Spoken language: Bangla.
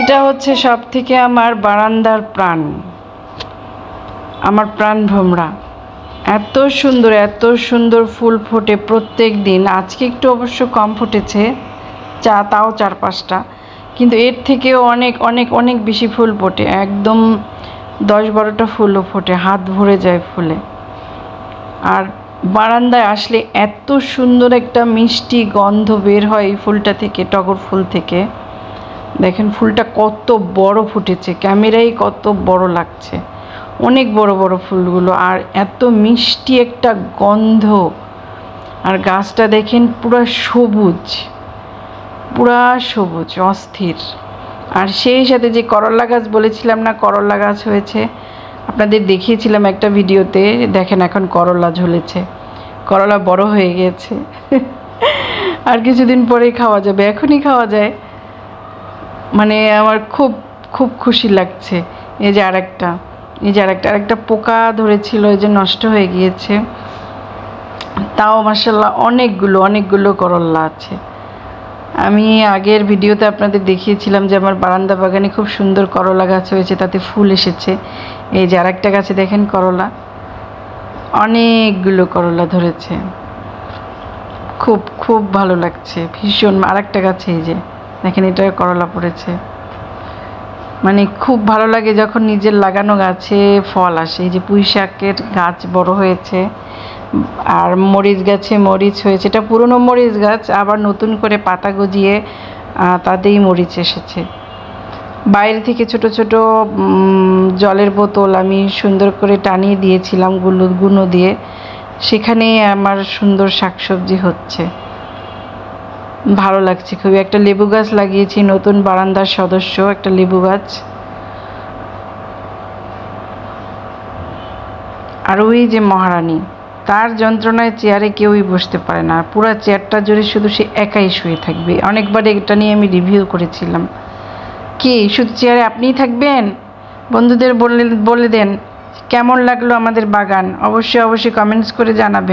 এটা হচ্ছে সবথেকে আমার বারান্দার প্রাণ, আমার প্রাণ ভোমরা। এত সুন্দর ফুল ফোটে প্রত্যেক দিন। আজকে একটু অবশ্য কম ফুটেছে, তাও 4-5টা, কিন্তু এর থেকেও অনেক অনেক অনেক বেশি ফুল ফোটে। একদম 10-12টা ফুলও ফোটে, হাত ভরে যায় ফুলে। আর বারান্দায় আসলে এত সুন্দর একটা মিষ্টি গন্ধ বের হয় এই ফুলটা থেকে, টগর ফুল থেকে। দেখেন ফুলটা কত বড় ফুটেছে, ক্যামেরায় কত বড় লাগছে, অনেক বড় বড় ফুলগুলো, আর এত মিষ্টি একটা গন্ধ। আর গাছটা দেখেন পুরা সবুজ, অস্থির। আর সেই সাথে যে করলা গাছ বলেছিলাম না, করলা গাছ হয়েছে, আপনাদের দেখিয়েছিলাম একটা ভিডিওতে। দেখেন এখন করলা ঝুলেছে, করলা বড় হয়ে গিয়েছে। আর কিছুদিন পরেই খাওয়া যাবে, এখনই খাওয়া যায়। মানে আমার খুব খুব খুশি লাগছে। এই যে আরেকটা পোকা ধরেছিল, এই যে নষ্ট হয়ে গিয়েছে। তাও মাশাআল্লাহ অনেকগুলো করলা আছে। আমি আগের ভিডিওতে আপনাদের দেখিয়েছিলাম যে আমার বারান্দা বাগানে খুব সুন্দর করলা গাছ হয়েছে, তাতে ফুল এসেছে। এই যে আরেকটা গাছে দেখেন করলা, অনেকগুলো করলা ধরেছে। খুব খুব ভালো লাগছে ভীষণ। আরেকটা গাছে এই যে দেখেন, এটা করলা পড়েছে। মানে খুব ভালো লাগে যখন নিজের লাগানো গাছে ফল আসে। এই যে পুঁই শাকের গাছ বড় হয়েছে, আর মরিচ গাছে মরিচ হয়েছে। এটা পুরনো মরিচ গাছ, আবার নতুন করে পাতা গজিয়ে তাতেই মরিচ এসেছে। বাইরে থেকে ছোট ছোট জলের বোতল আমি সুন্দর করে টানিয়ে দিয়েছিলাম গুঁড়ো দিয়ে, সেখানে আমার সুন্দর শাকসবজি হচ্ছে। ভালো লাগছে খুবই। একটা লেবু গাছ লাগিয়েছি, নতুন বারান্দার সদস্য একটা লেবু গাছ। আর ওই যে মহারানী, তার যন্ত্রণায় চেয়ারে কেউই বসতে পারে না, পুরো চেয়ারটা জুড়ে শুধু সে একাই শুয়ে থাকবে। অনেকবার এটা নিয়ে আমি রিভিউ করেছিলাম। কি শুধু চেয়ারে আপনিই থাকবেন? বন্ধুদের বলে দেন কেমন লাগলো আমাদের বাগান। অবশ্যই কমেন্টস করে জানাবেন।